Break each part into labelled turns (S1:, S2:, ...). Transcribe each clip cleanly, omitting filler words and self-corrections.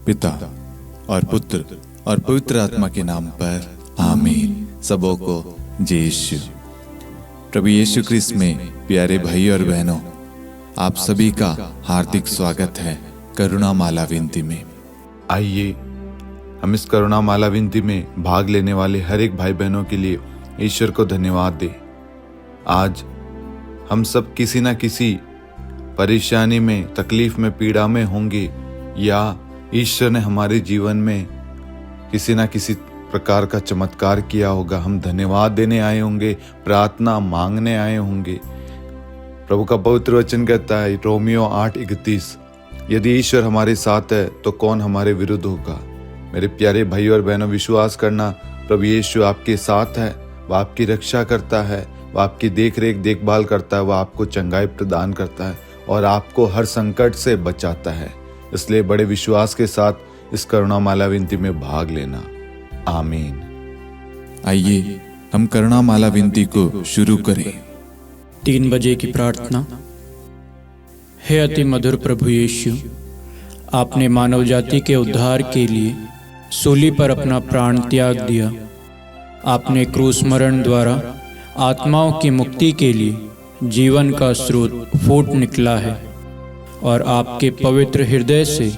S1: पिता और पुत्र और पवित्र आत्मा के नाम पर आमीन। सबों को जय यीशु। प्रभु यीशु क्रिस्त में प्यारे भाई और बहनों, आप सभी का हार्दिक स्वागत है करुणा माला विनती में। आइए हम इस करुणा माला विनती में भाग लेने वाले हर एक भाई बहनों के लिए ईश्वर को धन्यवाद दें। आज हम सब किसी न किसी परेशानी में, तकलीफ में, पीड़ा में होंगे, या ईश्वर ने हमारे जीवन में किसी न किसी प्रकार का चमत्कार किया होगा। हम धन्यवाद देने आए होंगे, प्रार्थना मांगने आए होंगे। प्रभु का पवित्र वचन कहता है रोमियो 8:31, यदि ईश्वर हमारे साथ है तो कौन हमारे विरुद्ध होगा। मेरे प्यारे भाई और बहनों, विश्वास करना, प्रभु यीशु आपके साथ है। वह आपकी रक्षा करता है, वह आपकी देख रेख देखभाल करता है, वह आपको चंगाई प्रदान करता है और आपको हर संकट से बचाता है। इसलिए बड़े विश्वास के साथ इस करुणा माला विनती में भाग लेना। आमीन। आइए हम करुणा माला विनती को शुरू करें।
S2: 3 बजे की प्रार्थना। हे अति मधुर प्रभु यीशु, आपने मानव जाति के उद्धार के लिए सूली पर अपना प्राण त्याग दिया। आपने क्रूस मरण द्वारा आत्माओं की मुक्ति के लिए जीवन का स्रोत फूट निकला है और आपके पवित्र हृदय से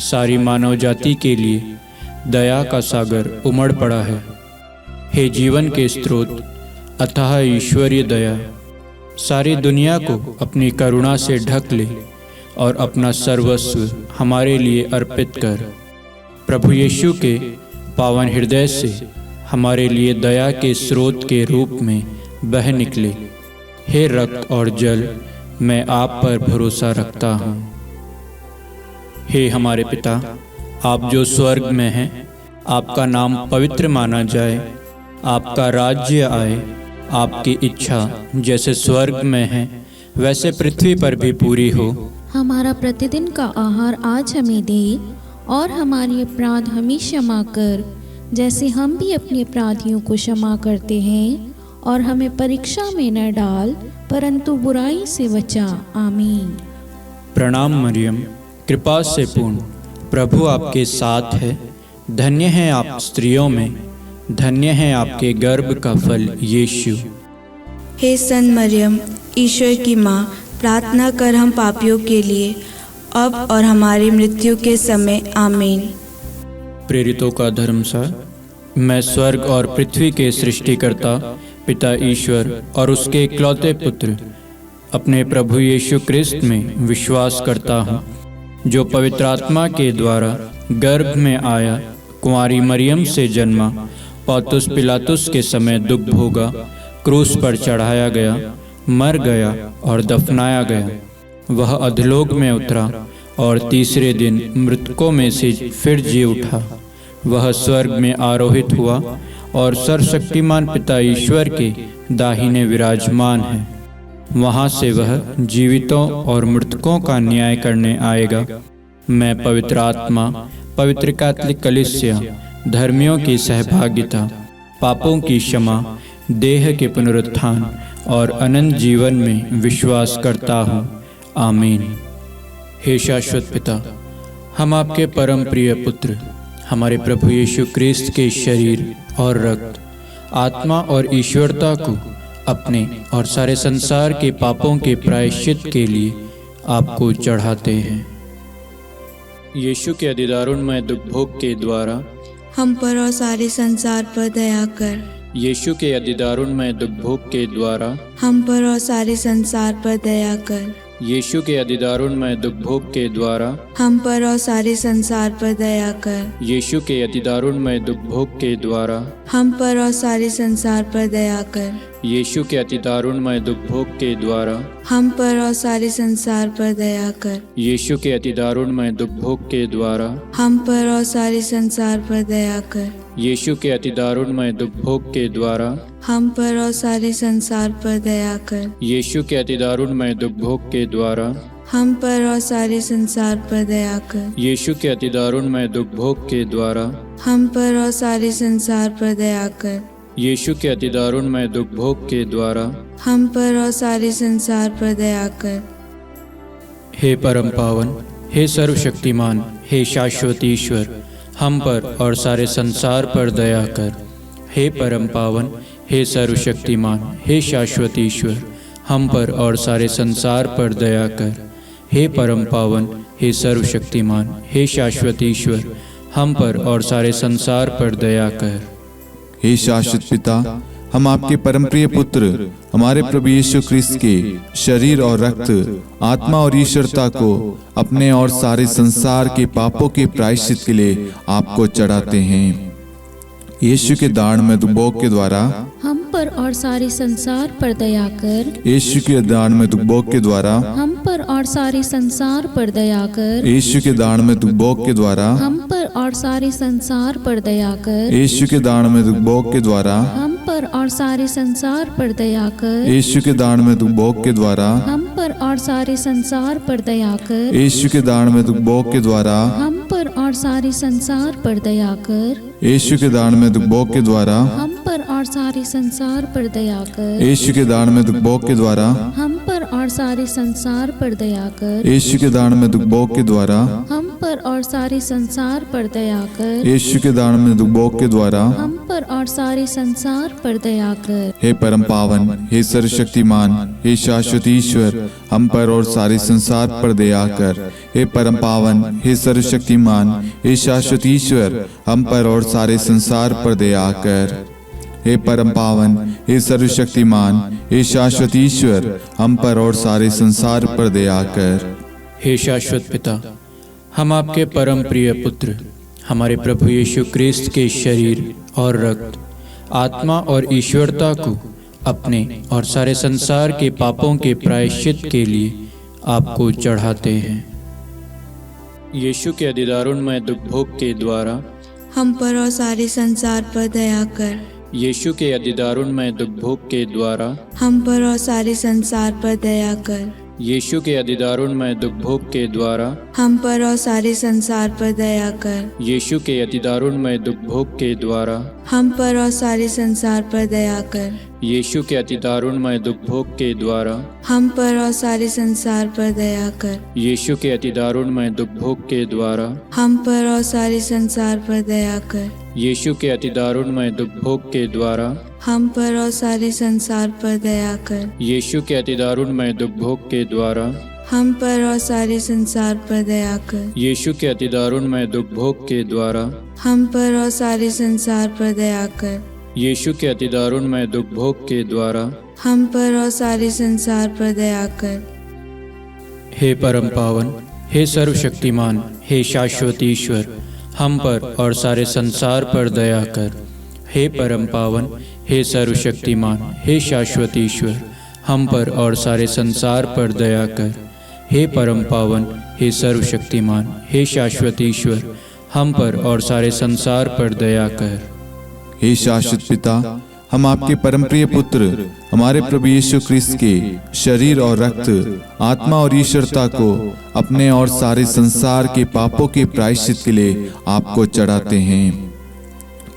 S2: सारी मानव जाति के लिए दया का सागर उमड़ पड़ा है। हे जीवन के स्रोत, अथाह ईश्वरीय दया, सारी दुनिया को अपनी करुणा से ढक ले और अपना सर्वस्व हमारे लिए अर्पित कर। प्रभु यीशु के पावन हृदय से हमारे लिए दया के स्रोत के रूप में बह निकले। हे रक्त और जल, मैं आप पर भरोसा रखता हूँ। हे हमारे पिता, आप जो स्वर्ग में हैं, आपका नाम पवित्र माना जाए, आपका राज्य आए, आपकी इच्छा जैसे स्वर्ग में है वैसे पृथ्वी पर भी पूरी हो।
S3: हमारा प्रतिदिन का आहार आज हमें दे और हमारे अपराध हमें क्षमा कर, जैसे हम भी अपने अपराधियों को क्षमा करते हैं, और हमें परीक्षा में न डाल परंतु बुराई से बचा। आमीन।
S2: प्रणाम मरियम, कृपा से पूर्ण, प्रभु आपके साथ है। धन्य है आप स्त्रियों में, धन्य है आपके गर्भ का फल यीशु।
S4: हे सन मरियम, ईश्वर की माँ, प्रार्थना कर हम पापियों के लिए, अब और हमारी मृत्यु के समय। आमीन।
S2: प्रेरितों का धर्मसार। मैं स्वर्ग और पृथ्वी के सृष्टिकर्ता पिता ईश्वर और उसके इकलौते पुत्र अपने प्रभु यीशु क्रिस्त में विश्वास करता हूँ, जो पवित्र आत्मा के द्वारा गर्भ में आया, कुंवारी मरियम से जन्मा, पौंतुस पिलातुस के समय दुख भोगा, क्रूस पर चढ़ाया गया, मर गया और दफनाया गया। वह अधोलोक में उतरा और तीसरे दिन मृतकों में से फिर जी उठा। वह स्वर्ग में आरोहित हुआ और सर्वशक्तिमान पिता ईश्वर के दाहिने विराजमान है। वहाँ से वह जीवितों और मृतकों का न्याय करने आएगा। मैं पवित्र आत्मा, पवित्र कैथोलिक कलीसिया, धर्मियों की सहभागिता, पापों की क्षमा, देह के पुनरुत्थान और अनंत जीवन में विश्वास करता हूँ। आमीन। हे शाश्वत पिता, हम आपके परम प्रिय पुत्र, हमारे प्रभु यीशु क्रिस्त के शरीर और रक्त, आत्मा और ईश्वरता को अपने और सारे संसार के पापों के प्रायश्चित के लिए आपको चढ़ाते हैं। यीशु के अधिदारुणमय दुख भोग के द्वारा
S4: हम पर और सारे संसार पर दया कर।
S2: यीशु के अधिदारुणमय दुख भोग के द्वारा
S4: हम पर और सारे संसार पर दया कर।
S2: यीशु के अधिदारुणमय दुख भोग के द्वारा
S4: हम पर और सारे संसार पर दया कर।
S2: यीशु के अधिदारुणमय दुख भोग के द्वारा
S4: हम पर और सारे संसार पर दया कर।
S2: यीशु के अधिदारुणमय दुख भोग के द्वारा
S4: हम पर और सारे संसार पर दया कर।
S2: यीशु के अधिदारुणमय दुख भोग के द्वारा
S4: हम पर और सारे संसार पर दया कर।
S2: यीशु के अधिदारुणमय दुख भोग के द्वारा
S4: हम पर और सारे संसार पर दया कर।
S2: यीशु के अधिदारुणमय दुख भोग के द्वारा
S4: हम पर और सारे संसार पर दया कर।
S2: यीशु के अधिदारुणमय दुख भोग के द्वारा
S4: हम पर और सारे संसार पर दया कर।
S2: यीशु के अधिदारुणमय दुख भोग के द्वारा
S4: हम पर और सारे संसार पर दया कर।
S2: हे परम पावन हे सर्वशक्तिमान, हे शाश्वत ईश्वर, हम पर और सारे संसार पर दया कर। हे परम पावन, हे सर्वशक्तिमान, हे शाश्वत ईश्वर, हम पर और सारे संसार पर दया कर। हे परम पावन, हे सर्वशक्तिमान, हे शाश्वत ईश्वर, हम पर और सारे संसार पर दया कर।
S1: हे शाश्वत पिता, हम आपके परम प्रिय पुत्र हमारे प्रभु यीशु ख्रिस्त के शरीर और रक्त, आत्मा और ईश्वरता को अपने और सारे संसार के पापों के प्रायश्चित के लिए आपको चढ़ाते हैं। यीशु के दान में दुबोक के द्वारा
S3: हम पर और सारे संसार पर दया कर।
S1: यीशु के दान में दुबोक के द्वारा
S3: हम पर और सारे संसार पर दया कर।
S1: यीशु के दान में दुबोक के द्वारा
S3: हम पर और सारे संसार पर दया कर।
S1: यीशु के दान में दुबोक के द्वारा
S3: हम पर और सारे संसार पर दया कर।
S1: यीशु के दान में दुबोक के द्वारा
S3: हम पर और सारे संसार पर दया कर।
S1: यीशु के दान में दुबोक के द्वारा
S3: हम पर और सारे संसार पर दया कर।
S1: यीशु के दान में दुबोक के द्वारा
S3: हम पर और सारे संसार पर दया कर।
S1: यीशु के दान में दुबोक के द्वारा
S3: हम पर और सारे संसार पर दया कर।
S1: यीशु के दान में दुबोक के द्वारा
S3: हम पर और सारे संसार पर दया कर।
S1: यीशु के दान में दुबोक के द्वारा
S3: हम पर और सारे संसार पर दया कर।
S1: हे परम पावन, हे सर्वशक्तिमान, हे शाश्वत ईश्वर, हम पर और सारे संसार पर दया कर। हे परम पावन, हे सर्वशक्तिमान, हे शाश्वत ईश्वर, हम पर और सारे संसार पर दया कर। हे परम पावन, हे सर्वशक्तिमान, हे शाश्वत ईश्वर, हम पर और सारे संसार पर दया कर।
S2: हे शाश्वत पिता, हम आपके परम प्रिय पुत्र हमारे प्रभु यीशु ख्रिस्त के शरीर और रक्त, आत्मा और ईश्वरता को अपने और सारे संसार के पापों के प्रायश्चित के लिए आपको चढ़ाते हैं। यीशु के अधिदारुणमय दुख भोग के द्वारा
S4: हम पर और सारे संसार पर दया कर।
S2: यीशु के अधिदारुणमय दुख भोग के द्वारा
S4: हम पर और सारे संसार पर दया कर।
S2: यीशु के अधिदारुणमय दुख भोग के द्वारा
S4: हम पर और सारे संसार पर दया कर।
S2: यीशु के अधिदारुणमय दुख भोग के द्वारा
S4: हम पर और सारे संसार पर दया कर।
S2: यीशु के अधिदारुणमय दुख भोग के द्वारा
S4: हम पर और सारे संसार पर दया कर।
S2: यीशु के अधिदारुणमय दुख भोग के द्वारा
S4: हम पर और सारे संसार पर दया कर।
S2: यीशु के अधिदारुणमय दुख भोग के द्वारा
S4: हम पर और सारे संसार पर दया कर।
S2: यीशु के अधिदारुणमय दुख भोग के द्वारा
S4: हम पर और सारे संसार पर दया कर।
S2: यीशु के अधिदारुणमय दुख भोग के द्वारा
S4: हम पर और सारे संसार पर दया कर।
S2: यीशु के अधिदारुणमय दुख भोग के द्वारा
S4: हम पर और सारे संसार पर दया कर।
S2: हे परम पावन, हे सर्वशक्तिमान, हे शाश्वत ईश्वर, हम पर और सारे संसार पर दया कर। हे परम पावन, हे सर्वशक्तिमान, हे शाश्वत ईश्वर, हम पर और सारे संसार पर दया कर। हे परम पावन, हे सर्वशक्तिमान, हे शाश्वत ईश्वर, हम पर और सारे संसार पर दया कर।
S1: हे शाश्वत पिता, हम आपके परम प्रिय पुत्र हमारे प्रभु यीशु ख्रिस्त के शरीर और रक्त, आत्मा और ईश्वरता को अपने और सारे संसार के पापों के प्रायश्चित के लिए आपको चढ़ाते हैं।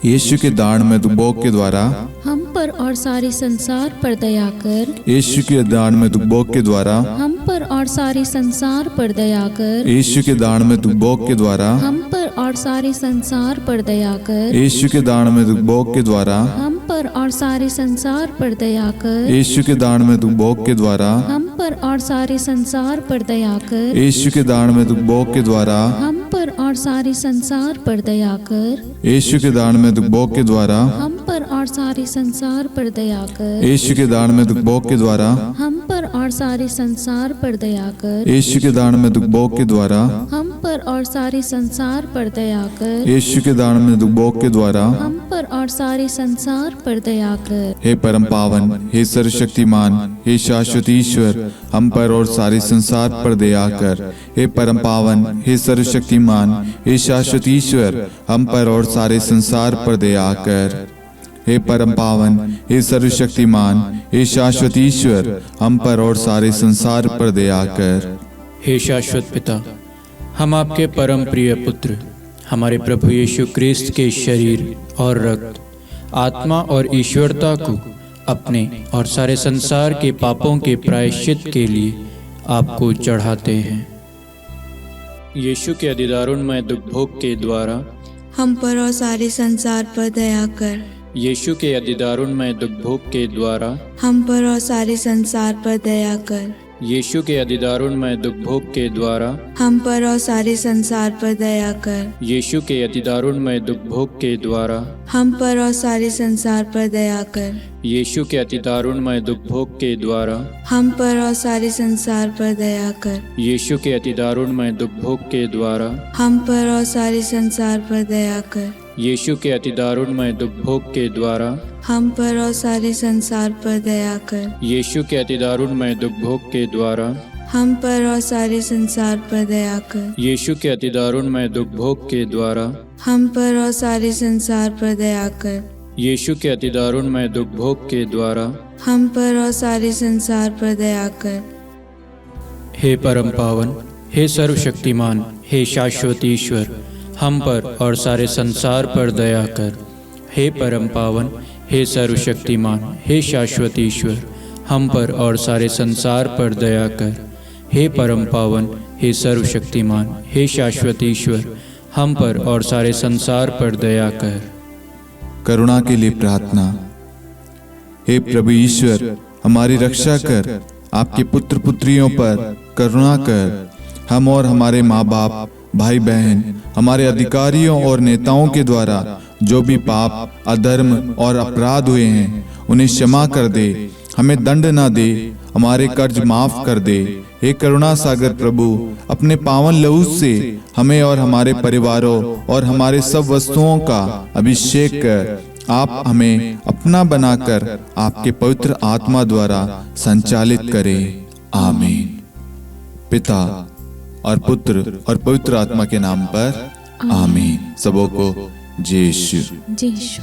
S1: यीशु के दान में दुबोक के द्वारा
S3: हम पर और सारे संसार पर दया कर।
S1: यीशु के दान में दुबोक के द्वारा
S3: हम पर और सारे संसार पर दया कर।
S1: यीशु के दान में दुबोक के द्वारा
S3: हम पर और सारे संसार पर दया कर।
S1: यीशु के दान में दुबोक के द्वारा
S3: हम पर और सारे संसार पर दया कर।
S1: यीशु के दान में दुबोक के द्वारा
S3: हम पर और सारे संसार पर दया कर।
S1: यीशु के दान में दुबोक के द्वारा
S3: हम पर और सारे संसार पर दया कर।
S1: यीशु के दान में दुबोक के द्वारा
S3: हम पर और सारे संसार पर दया कर।
S1: यीशु के दान में दुबोक के द्वारा
S3: हम पर और सारे संसार पर दया कर।
S1: यीशु के दान में दुबोक के द्वारा
S3: हम पर और सारे संसार पर दया कर।
S1: यीशु के दान में दुबोक के द्वारा
S3: हम पर और सारे संसार पर दया कर।
S1: हे परम पावन, हे सर्वशक्तिमान, हे शाश्वत ईश्वर, हम पर और सारे संसार पर दया कर। हे परम पावन, हे सर्वशक्तिमान, हे शाश्वत ईश्वर, हम पर और सारे संसार पर दया कर। हे परम पावन, हे सर्वशक्तिमान, हे शाश्वत ईश्वर, हम पर और सारे संसार पर दया कर।
S2: हे शाश्वत पिता, हम आपके परम प्रिय पुत्र हमारे प्रभु यीशु ख्रिस्त के शरीर और रक्त, आत्मा और ईश्वरता को अपने और सारे संसार के पापों के प्रायश्चित के लिए आपको चढ़ाते हैं। यीशु के अधिदारुणमय दुखभोग के द्वारा
S4: हम पर और सारे संसार पर दया कर।
S2: यीशु के अधिदारुणमय दुखभोग के द्वारा
S4: हम पर और सारे संसार पर दया कर।
S2: यीशु के अधिदारुणमय दुखभोग के द्वारा
S4: हम पर और सारे संसार पर दया कर।
S2: यीशु के अधिदारुणमय दुखभोग के द्वारा
S4: हम पर और सारे संसार पर दया कर।
S2: यीशु के अधिदारुणमय दुखभोग के द्वारा
S4: हम पर और सारे संसार पर दया कर।
S2: यीशु के अधिदारुणमय दुखभोग के द्वारा
S4: हम पर और सारे संसार पर दया कर।
S2: यीशु के अधिदारुणमय दुखभोग के द्वारा
S4: हम पर और सारे संसार पर दया कर।
S2: यीशु के अधिदारुणमय दुखभोग के द्वारा
S4: हम पर और सारे संसार पर दया कर।
S2: यीशु के अधिदारुणमय दुखभोग के द्वारा
S4: हम पर और सारे संसार पर दया कर।
S2: यीशु के अधिदारुणमय दुखभोग के द्वारा
S4: हम पर और सारे संसार पर दया कर।
S2: हे परम पावन, हे सर्वशक्तिमान, हे शाश्वत ईश्वर, हम पर और सारे संसार पर दया कर। हे परम पावन, हे सर्वशक्तिमान, हे शाश्वत ईश्वर, हम पर और सारे संसार पर दया कर। हे परम पावन, हे सर्वशक्तिमान, हे शाश्वत ईश्वर, हम पर और सारे संसार पर दया कर।
S1: करुणा के लिए प्रार्थना। हे प्रभु ईश्वर, हमारी रक्षा कर, आपके पुत्र पुत्रियों पर करुणा कर। हम और हमारे माँ बाप, भाई बहन, हमारे अधिकारियों और नेताओं के द्वारा जो भी पाप, अधर्म और अपराध हुए हैं उन्हें क्षमा कर दे, हमें दंड ना दे, हमारे कर्ज माफ कर दे। हे करुणा सागर प्रभु, अपने पावन लहू से हमें और हमारे परिवारों और हमारे सब वस्तुओं का अभिषेक कर। आप हमें अपना बनाकर आपके पवित्र आत्मा द्वारा संचालित करें। आमीन। पिता और पुत्र और पवित्र आत्मा के नाम पर आमीन। सबों को जय यीशु।
S3: जय यीशु।